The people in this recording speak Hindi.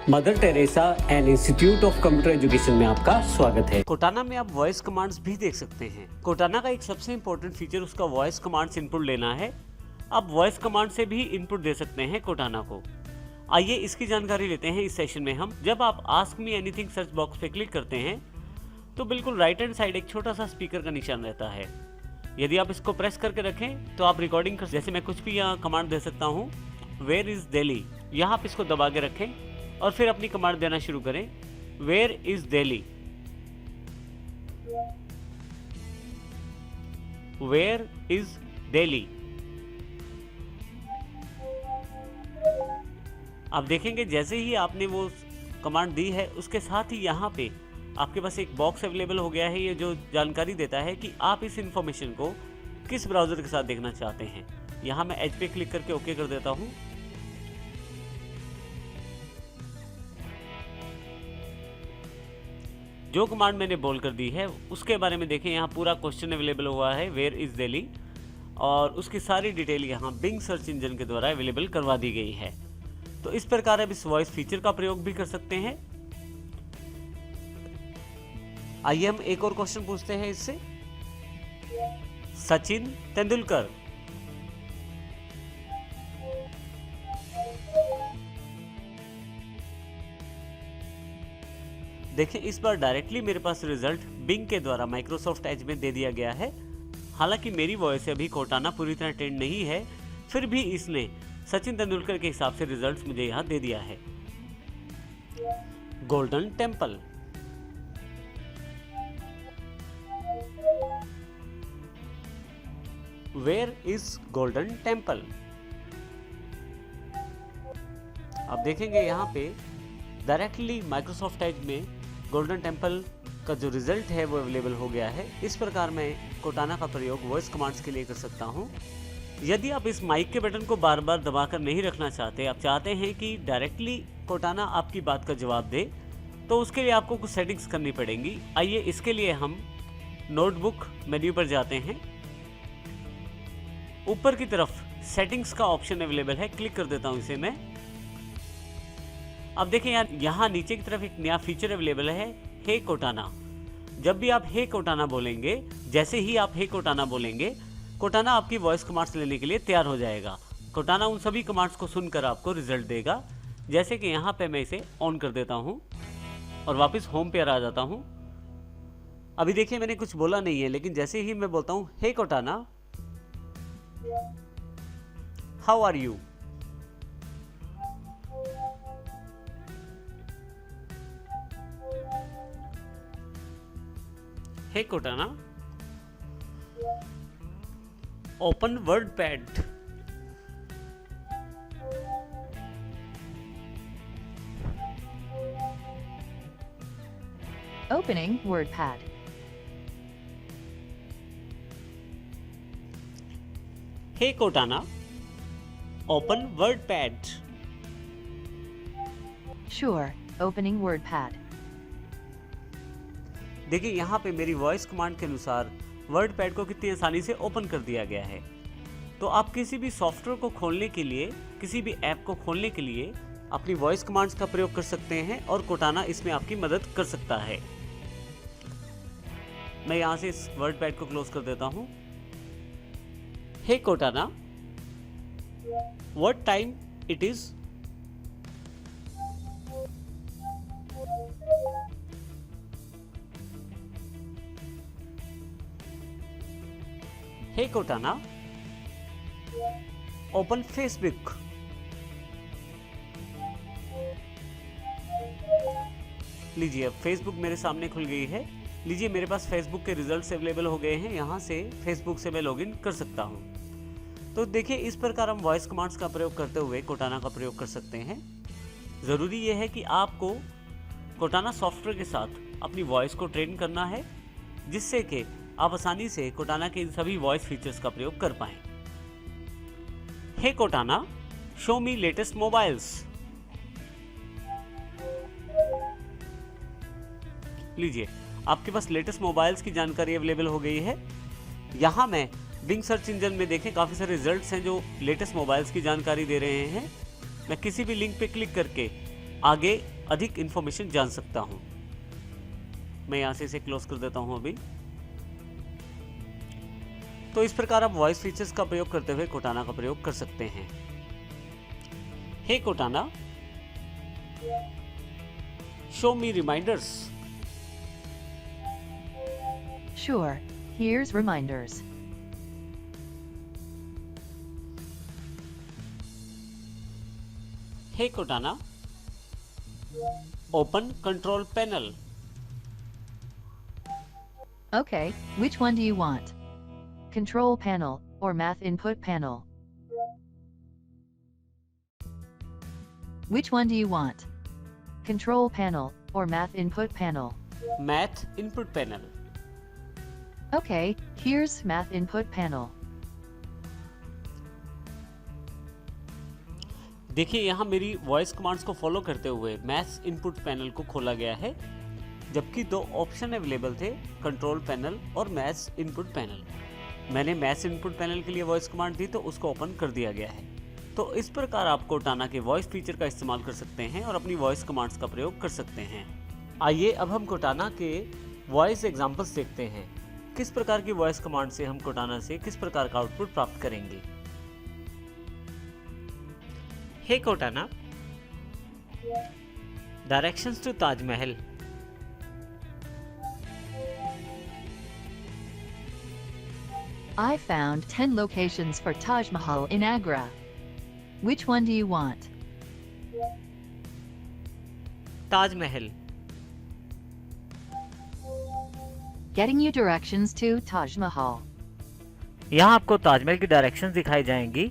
Mother Teresa and institute of computer education में आपका स्वागत है। कोटाना में आप वॉइस कमांड्स भी देख सकते हैं। कोटाना का एक सबसे इंपॉर्टेंट फीचर उसका वॉइस कमांड्स इनपुट लेना है। आप वॉइस कमांड से भी इनपुट दे सकते हैं कोटाना को। आइए इसकी जानकारी लेते हैं इस सेशन में हम। जब आप ask me anything search box पे क्लिक करते हैं तो बिल्कुल राइट हैंड साइड एक छोटा सा स्पीकर का निशान रहता है। यदि आप इसको प्रेस करके रखें तो आप रिकॉर्डिंग कर, जैसे मैं कुछ भी यहाँ कमांड दे सकता हूँ, वेयर इज दिल्ली, यहाँ आप इसको दबा के रखें और फिर अपनी कमांड देना शुरू करें, where is Delhi, where is Delhi. आप देखेंगे जैसे ही आपने वो कमांड दी है उसके साथ ही यहाँ पे आपके पास एक बॉक्स अवेलेबल हो गया है, ये जो जानकारी देता है कि आप इस इंफॉर्मेशन को किस ब्राउजर के साथ देखना चाहते हैं। यहाँ मैं एज पे क्लिक करके ओके कर देता हूँ। जो कमांड मैंने बोल कर दी है उसके बारे में देखें, यहाँ पूरा क्वेश्चन अवेलेबल हुआ है, वेयर इज दिल्ली, और उसकी सारी डिटेल यहाँ बिंग सर्च इंजन के द्वारा अवेलेबल करवा दी गई है। तो इस प्रकार अब इस वॉइस फीचर का प्रयोग भी कर सकते हैं। आइए हम एक और क्वेश्चन पूछते हैं इससे। सचिन तेंदुलकर, देखिए इस बार डायरेक्टली मेरे पास रिजल्ट बिंग के द्वारा माइक्रोसॉफ्ट एज में दे दिया गया है। हालांकि मेरी वॉइस अभी कोटाना पूरी तरह ट्रेंड नहीं है, फिर भी इसने सचिन तेंदुलकर के हिसाब से रिजल्ट्स मुझे यहां दे दिया है। Golden temple, where is golden temple. आप देखेंगे यहाँ पे डायरेक्टली माइक्रोसॉफ्ट एज में गोल्डन टेम्पल का जो रिजल्ट है वो अवेलेबल हो गया है। इस प्रकार मैं कोटाना का प्रयोग वॉइस कमांड्स के लिए कर सकता हूँ। यदि आप इस माइक के बटन को बार बार दबाकर नहीं रखना चाहते, आप चाहते हैं कि डायरेक्टली कोटाना आपकी बात का जवाब दे, तो उसके लिए आपको कुछ सेटिंग्स करनी पड़ेंगी। आइए इसके लिए हम नोटबुक मेन्यू पर जाते हैं। ऊपर की तरफ सेटिंग्स का ऑप्शन अवेलेबल है, क्लिक कर देता हूँ इसे मैं। अब देखें यार, यहाँ नीचे की तरफ एक नया फीचर अवेलेबल है, हे कोटाना। जब भी आप हे कोटाना बोलेंगे, जैसे ही आप हे कोटाना बोलेंगे, कोटाना आपकी वॉइस कमांड्स लेने के लिए तैयार हो जाएगा। कोटाना उन सभी कमांड्स को सुनकर आपको रिजल्ट देगा। जैसे कि यहाँ पे मैं इसे ऑन कर देता हूँ और वापस होम पे आ जाता हूँ। अभी देखिए मैंने कुछ बोला नहीं है, लेकिन जैसे ही मैं बोलता हूँ hey Cortana, how are you, hey Cortana, open WordPad, Opening WordPad. Hey Cortana, open WordPad. Sure, opening WordPad. देखिए यहाँ पे मेरी वॉइस कमांड के अनुसार वर्डपैड को कितनी आसानी से ओपन कर दिया गया है। तो आप किसी भी सॉफ्टवेयर को खोलने के लिए, किसी भी ऐप को खोलने के लिए अपनी वॉइस कमांड्स का प्रयोग कर सकते हैं और कोटाना इसमें आपकी मदद कर सकता है। मैं यहाँ से इस वर्डपैड को क्लोज कर देता हूँ। Hey Cortana, what time it is, hey Cortana, open Facebook, लीजिए अब फेसबुक मेरे सामने खुल गई है। लीजिए मेरे पास फेसबुक के रिजल्ट्स अवेलेबल हो गए हैं। यहाँ से फेसबुक से मैं लॉगिन कर सकता हूँ। तो देखिए इस प्रकार हम वॉइस कमांड्स का प्रयोग करते हुए कोटाना का प्रयोग कर सकते हैं। ज़रूरी यह है कि आपको कोटाना सॉफ्टवेयर के साथ अपनी वॉइस को ट्रेन करना है, जिससे कि आप आसानी से कोटाना के इन सभी वॉइस फीचर्स का प्रयोग कर पाएं। Hey Cortana, show me latest mobiles. लीजिए आपके पास लेटेस्ट मोबाइल्स की जानकारी अवेलेबल हो गई है। यहाँ मैं बिंग सर्च इंजन में देखें काफ़ी सारे रिजल्ट्स हैं जो लेटेस्ट मोबाइल्स की जानकारी दे रहे हैं। मैं किसी भी लिंक पे क्लिक करके आगे अधिक इंफॉर्मेशन जान सकता हूं। मैं यहां से इसे क्लोज कर देता हूं अभी। तो इस प्रकार आप वॉइस फीचर्स का प्रयोग करते हुए कोटाना का प्रयोग कर सकते हैं। Hey Cortana, show me reminders. Sure, here's reminders. Hey Cortana, open control panel. Okay, which one do you want? Control panel or math input panel? Which one do you want? Control panel or math input panel? Math input panel. Okay, here's math input panel. देखिए यहाँ मेरी वॉइस कमांड्स को फॉलो करते हुए मैथ्स इनपुट पैनल को खोला गया है, जबकि दो ऑप्शन अवेलेबल थे, कंट्रोल पैनल और मैथ्स इनपुट पैनल। मैंने मैथ्स इनपुट पैनल के लिए वॉइस कमांड दी तो उसको ओपन कर दिया गया है। तो इस प्रकार आप कोटाना के वॉइस फीचर का इस्तेमाल कर सकते हैं और अपनी वॉइस कमांड्स का प्रयोग कर सकते हैं। आइए अब हम कोटाना के वॉइस एग्जांपल्स देखते हैं। किस प्रकार की वॉइस कमांड से हम कोटाना से किस प्रकार का आउटपुट प्राप्त करेंगे। Hey Cortana, directions to Taj Mahal. I found 10 locations for Taj Mahal in Agra. Which one do you want? Taj Mahal. Getting you directions to Taj Mahal. यहाँ आपको ताजमहल की डायरेक्शंस दिखाई जाएंगी।